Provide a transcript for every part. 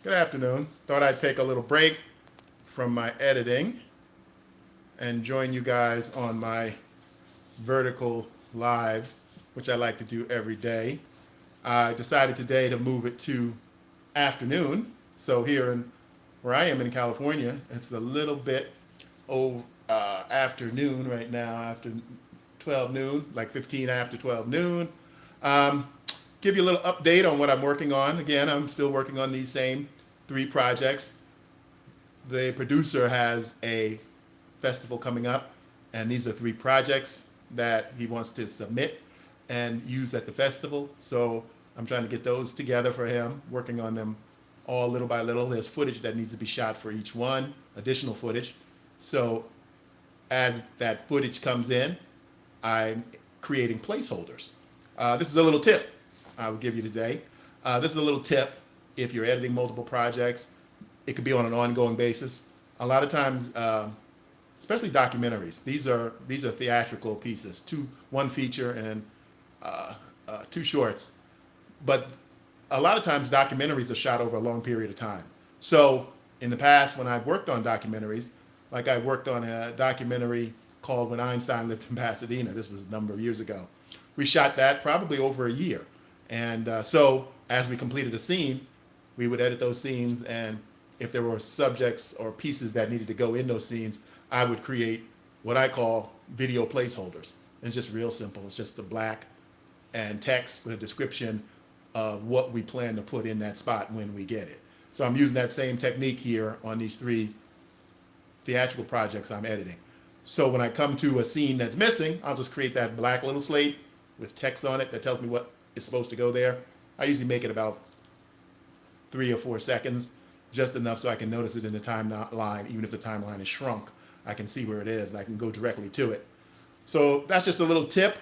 Good afternoon. Thought I'd take a little break from my editing and join you guys on my vertical live, which I like to do every day. I decided today to move it to afternoon. So here in where I am in California, it's a little bit afternoon right now, after 12 noon, like 15 after 12 noon. Um, Give you a little update on what I'm working on. Again, I'm still working on these same 3 projects. The producer has a festival coming up, and these are 3 projects that he wants to submit and use at the festival. So I'm trying to get those together for him, working on them all little by little. There's footage that needs to be shot for each one, additional footage. So as that footage comes in, I'm creating placeholders. This is a little tip I will give you today. This is a little tip if you're editing multiple projects. It could be on an ongoing basis. A lot of times, especially documentaries, these are theatrical pieces, one feature and 2 shorts. But a lot of times documentaries are shot over a long period of time. So in the past, when I've worked on documentaries, like I worked on a documentary called When Einstein Lived in Pasadena. This was a number of years ago. We shot that probably over a year. And so as we completed a scene, we would edit those scenes, and if there were subjects or pieces that needed to go in those scenes, I would create what I call video placeholders. And it's just real simple. It's just a black and text with a description of what we plan to put in that spot when we get it. So I'm using that same technique here on these 3 theatrical projects I'm editing. So when I come to a scene that's missing, I'll just create that black little slate with text on it that tells me what is supposed to go there. I usually make it about 3 or 4 seconds, just enough so I can notice it in the timeline. Even if the timeline is shrunk, I can see where it is and I can go directly to it. So that's just a little tip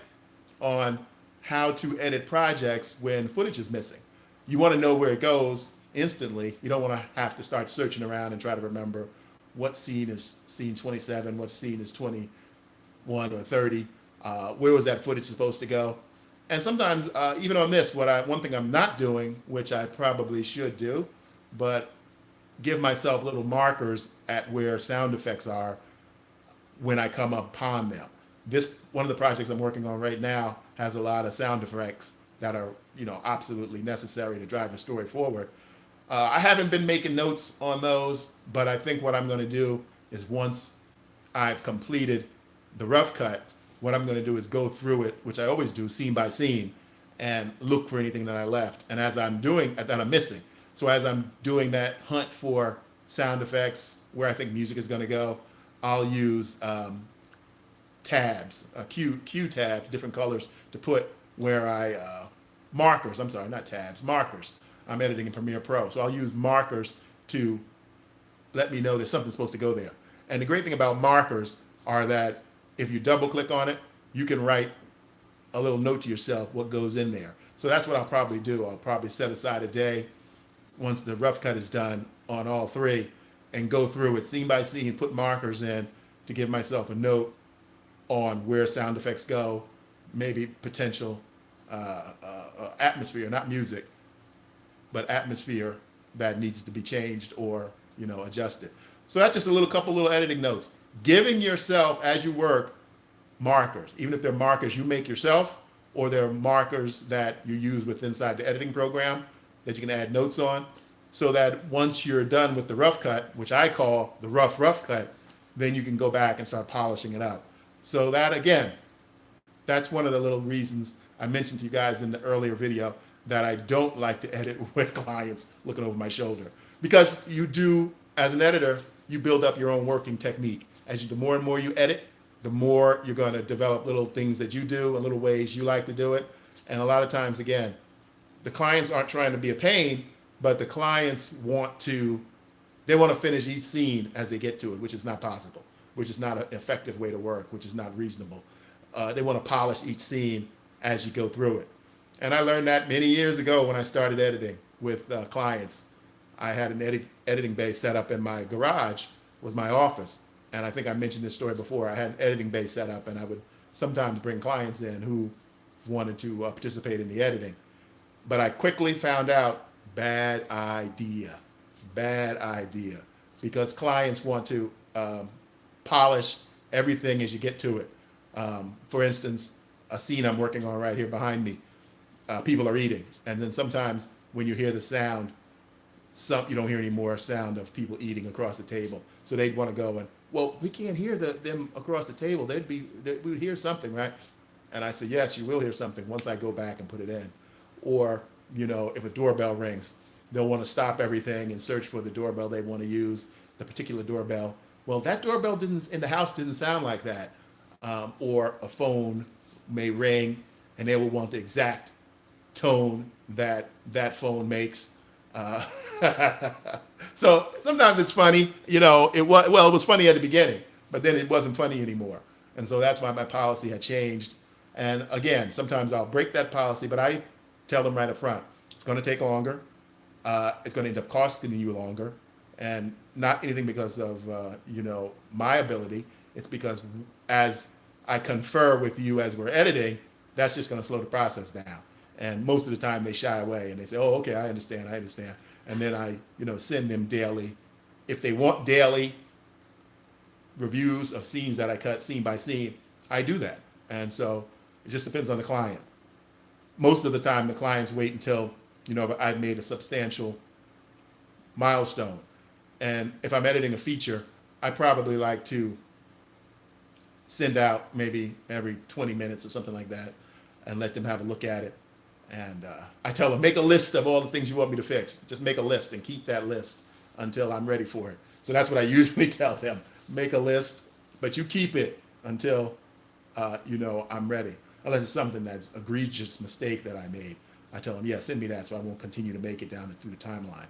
on how to edit projects when footage is missing. You want to know where it goes instantly. You don't want to have to start searching around and try to remember what scene is scene 27, what scene is 21 or 30, where was that footage supposed to go. And sometimes, even on this, one thing I'm not doing, which I probably should do, but give myself little markers at where sound effects are when I come upon them. One of the projects I'm working on right now has a lot of sound effects that are, absolutely necessary to drive the story forward. I haven't been making notes on those, but I think what I'm going to do is once I've completed the rough cut, what I'm going to do is go through it, which I always do, scene by scene, and look for anything that I left. And as I'm doing that, I'm missing. So as I'm doing that hunt for sound effects, where I think music is going to go, I'll use tabs, Q tabs, different colors to put where markers. I'm sorry, not tabs, markers. I'm editing in Premiere Pro, so I'll use markers to let me know that something's supposed to go there. And the great thing about markers are that if you double click on it, you can write a little note to yourself what goes in there. So that's what I'll probably do. I'll probably set aside a day once the rough cut is done on all 3 and go through it scene by scene, put markers in to give myself a note on where sound effects go, maybe potential atmosphere, not music, but atmosphere that needs to be changed or adjusted. So that's just a couple little editing notes. Giving yourself, as you work, markers, even if they're markers you make yourself or they're markers that you use inside the editing program that you can add notes on, so that once you're done with the rough cut, which I call the rough cut, then you can go back and start polishing it up. So that, again, that's one of the little reasons I mentioned to you guys in the earlier video that I don't like to edit with clients looking over my shoulder. Because you do, as an editor, you build up your own working technique. The more and more you edit, the more you're going to develop little things that you do and little ways you like to do it. And a lot of times, again, the clients aren't trying to be a pain, but the clients want to finish each scene as they get to it, which is not possible, which is not an effective way to work, which is not reasonable. They want to polish each scene as you go through it. And I learned that many years ago when I started editing with clients. I had an editing bay set up in my garage, was my office. And I think I mentioned this story before. I had an editing bay set up, and I would sometimes bring clients in who wanted to participate in the editing. But I quickly found out, bad idea. bad idea, because clients want to polish everything as you get to it. For instance, a scene I'm working on right here behind me, people are eating, and then sometimes when you hear the sound, you don't hear any more sound of people eating across the table. So they'd want to go and, well, we can't hear them across the table. We would hear something, right? And I said, yes, you will hear something once I go back and put it in. Or, if a doorbell rings, they'll want to stop everything and search for the doorbell they want to use, the particular doorbell. Well, that doorbell in the house didn't sound like that. Or a phone may ring and they will want the exact tone that phone makes. So sometimes it's funny, it was funny at the beginning, but then it wasn't funny anymore. And so that's why my policy had changed. And again, sometimes I'll break that policy, but I tell them right up front, it's going to take longer. It's going to end up costing you longer, and not anything because of, my ability. It's because as I confer with you as we're editing, that's just going to slow the process down. And most of the time they shy away and they say, oh, okay, I understand. And then I, send them daily. If they want daily reviews of scenes that I cut scene by scene, I do that. And so it just depends on the client. Most of the time the clients wait until, I've made a substantial milestone. And if I'm editing a feature, I probably like to send out maybe every 20 minutes or something like that and let them have a look at it. And I tell them, make a list of all the things you want me to fix. Just make a list and keep that list until I'm ready for it. So that's what I usually tell them. Make a list, but you keep it until, I'm ready. Unless it's something that's egregious mistake that I made. I tell them, yeah, send me that so I won't continue to make it down through the timeline.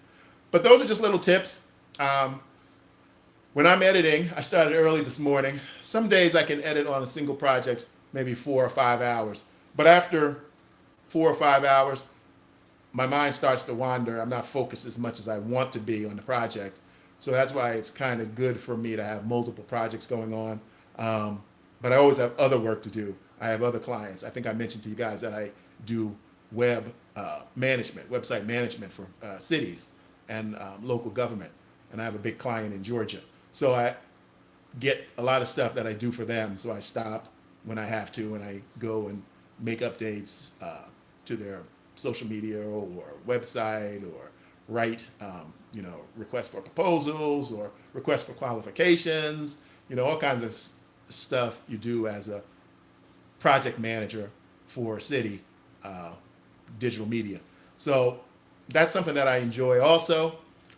But those are just little tips. When I'm editing, I started early this morning. Some days I can edit on a single project, maybe 4 or 5 hours. But after 4 or 5 hours, my mind starts to wander. I'm not focused as much as I want to be on the project. So that's why it's kind of good for me to have multiple projects going on. But I always have other work to do. I have other clients. I think I mentioned to you guys that I do website management for cities and local government. And I have a big client in Georgia. So I get a lot of stuff that I do for them. So I stop when I have to and I go and make updates to their social media or website, or write, requests for proposals or requests for qualifications, all kinds of stuff you do as a project manager for city digital media. So that's something that I enjoy also.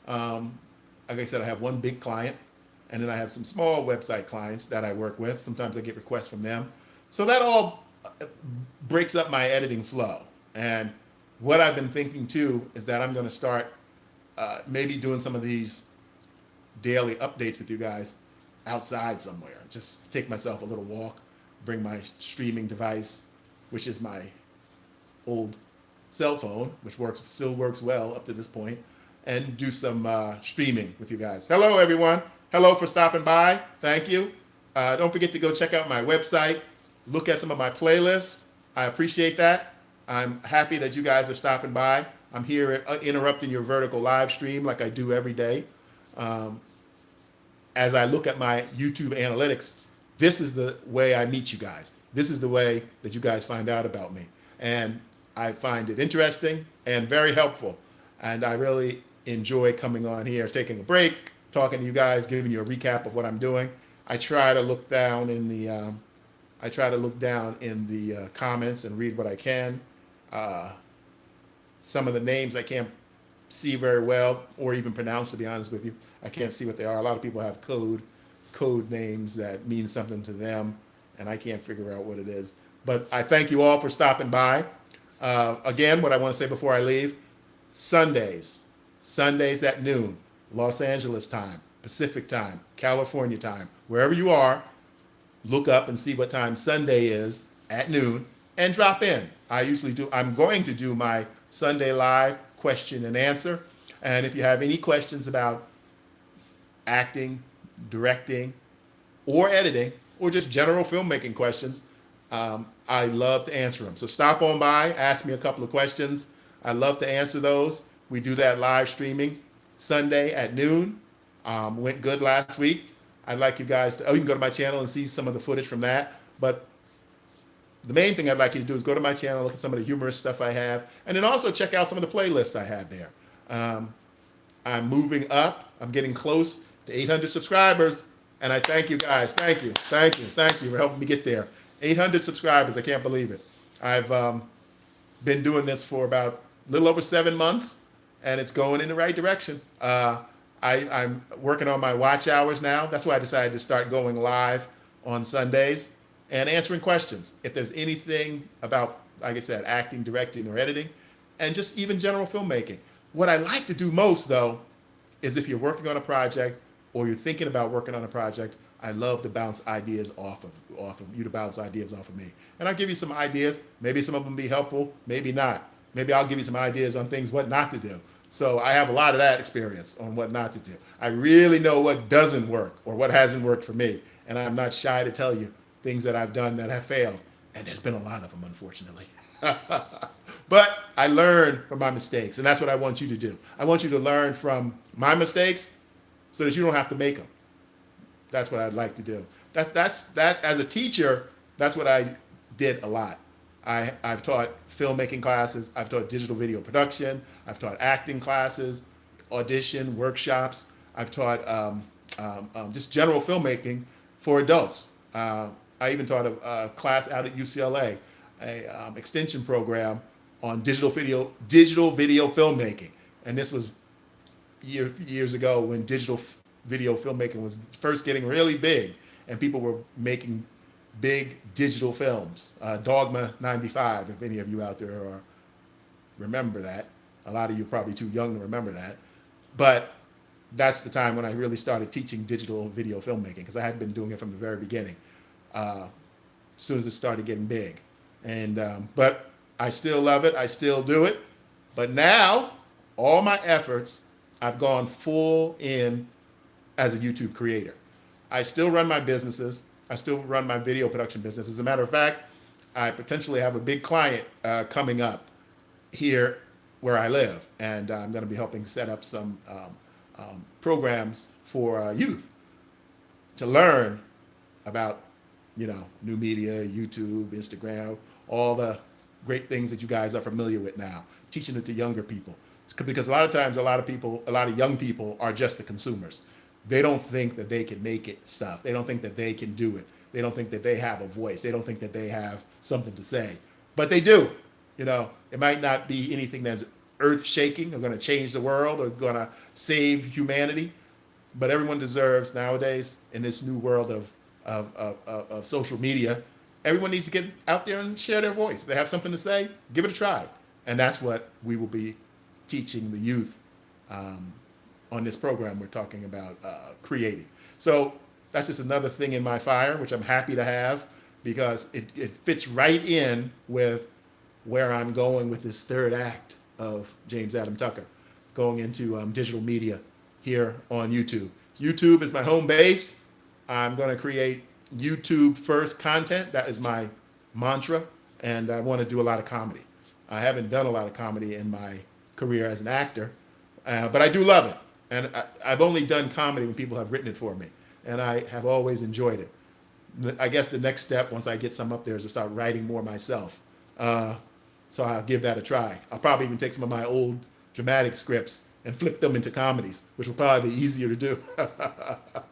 Like I said, I have one big client, and then I have some small website clients that I work with. Sometimes I get requests from them. So that all breaks up my editing flow. And what I've been thinking too is that I'm going to start maybe doing some of these daily updates with you guys outside somewhere. Just take myself a little walk, bring my streaming device, which is my old cell phone, which still works well up to this point, and do some streaming with you guys. Hello, everyone. Hello for stopping by. Thank you. Don't forget to go check out my website. Look at some of my playlists. I appreciate that. I'm happy that you guys are stopping by. I'm here interrupting your vertical live stream like I do every day. As I look at my YouTube analytics, this is the way I meet you guys. This is the way that you guys find out about me. And I find it interesting and very helpful. And I really enjoy coming on here, taking a break, talking to you guys, giving you a recap of what I'm doing. I try to look down in the comments and read what I can. Some of the names I can't see very well or even pronounce, to be honest with you. I can't see what they are. A lot of people have code names that mean something to them, and I can't figure out what it is. But I thank you all for stopping by. Again, what I want to say before I leave, Sundays at noon, Los Angeles time, Pacific time, California time, wherever you are, look up and see what time Sunday is at noon and drop in. I'm going to do my Sunday live question and answer. And if you have any questions about acting, directing, or editing, or just general filmmaking questions, I love to answer them. So stop on by, ask me a couple of questions. I love to answer those. We do that live streaming Sunday at noon. Went good last week. I'd like you guys to, you can go to my channel and see some of the footage from that. But the main thing I'd like you to do is go to my channel, look at some of the humorous stuff I have, and then also check out some of the playlists I have there. I'm moving up. I'm getting close to 800 subscribers, and I thank you guys. Thank you for helping me get there. 800 subscribers, I can't believe it. I've been doing this for about a little over 7 months, and it's going in the right direction. I'm working on my watch hours now. That's why I decided to start going live on Sundays and answering questions. If there's anything about, like I said, acting, directing, or editing, and just even general filmmaking. What I like to do most, though, is if you're working on a project or you're thinking about working on a project, I love to bounce ideas off of you, to bounce ideas off of me. And I'll give you some ideas. Maybe some of them be helpful, maybe not. Maybe I'll give you some ideas on things what not to do. So I have a lot of that experience on what not to do. I really know what doesn't work or what hasn't worked for me. And I'm not shy to tell you things that I've done that have failed. And there's been a lot of them, unfortunately. But I learn from my mistakes, and that's what I want you to do. I want you to learn from my mistakes so that you don't have to make them. That's what I'd like to do. That's as a teacher, that's what I did a lot. I've taught filmmaking classes, I've taught digital video production, I've taught acting classes, audition, workshops, I've taught just general filmmaking for adults. I even taught a class out at UCLA, a extension program on digital video filmmaking. And this was years ago when digital video filmmaking was first getting really big and people were making big digital films. Dogma 95, if any of you out there remember that. A lot of you are probably too young to remember that. But that's the time when I really started teaching digital video filmmaking, because I had been doing it from the very beginning, as soon as it started getting big. And but I still love it. I still do it. But now, all my efforts, I've gone full in as a YouTube creator. I still run my businesses. I still run my video production business. As a matter of fact, I potentially have a big client coming up here where I live, and I'm going to be helping set up some programs for youth to learn about, new media, YouTube, Instagram, all the great things that you guys are familiar with now, teaching it to younger people. Because a lot of times, a lot of young people are just the consumers. They don't think that they can make it stuff. They don't think that they can do it. They don't think that they have a voice. They don't think that they have something to say. But they do. It might not be anything that's earth-shaking or going to change the world or going to save humanity. But everyone deserves nowadays, in this new world of social media, everyone needs to get out there and share their voice. If they have something to say, give it a try. And that's what we will be teaching the youth on this program we're talking about creating. So that's just another thing in my fire, which I'm happy to have, because it fits right in with where I'm going with this third act of James Adam Tucker, going into digital media here on YouTube. YouTube is my home base. I'm going to create YouTube first content. That is my mantra, and I want to do a lot of comedy. I haven't done a lot of comedy in my career as an actor, but I do love it. And I've only done comedy when people have written it for me, and I have always enjoyed it. I guess the next step, once I get some up there, is to start writing more myself. So I'll give that a try. I'll probably even take some of my old dramatic scripts and flip them into comedies, which will probably be easier to do,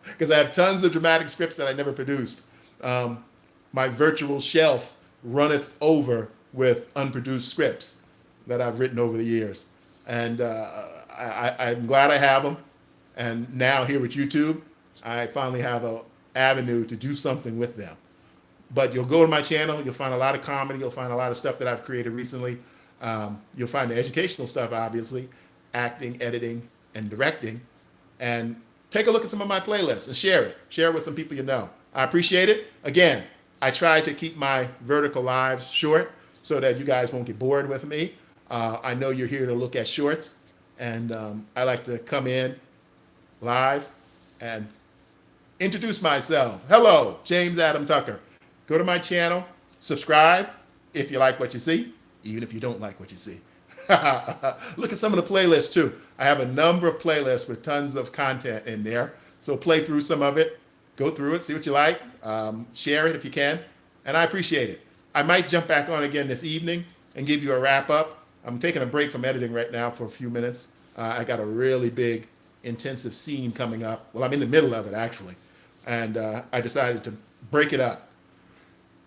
because I have tons of dramatic scripts that I never produced. My virtual shelf runneth over with unproduced scripts that I've written over the years. And I'm glad I have them. And now here with YouTube, I finally have an avenue to do something with them. But you'll go to my channel, you'll find a lot of comedy, you'll find a lot of stuff that I've created recently. You'll find the educational stuff, obviously, acting, editing, and directing. And take a look at some of my playlists and share it. Share it with some people you know. I appreciate it. Again, I try to keep my vertical lives short so that you guys won't get bored with me. I know you're here to look at shorts, and I like to come in live and introduce myself. Hello, James Adam Tucker. Go to my channel, subscribe if you like what you see, even if you don't like what you see. Look at some of the playlists too. I have a number of playlists with tons of content in there. So play through some of it, go through it, see what you like, share it if you can, and I appreciate it. I might jump back on again this evening and give you a wrap up. I'm taking a break from editing right now for a few minutes. I got a really big, intensive scene coming up. Well, I'm in the middle of it actually, and I decided to break it up.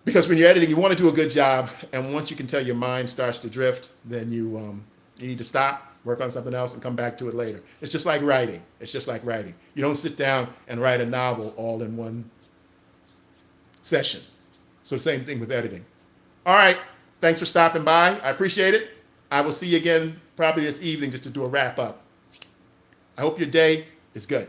Because when you're editing, you want to do a good job, and once you can tell your mind starts to drift, then you need to stop, work on something else, and come back to it later. It's just like writing. It's just like writing. You don't sit down and write a novel all in one session. So the same thing with editing. All right, thanks for stopping by. I appreciate it. I will see you again probably this evening just to do a wrap up. I hope your day is good.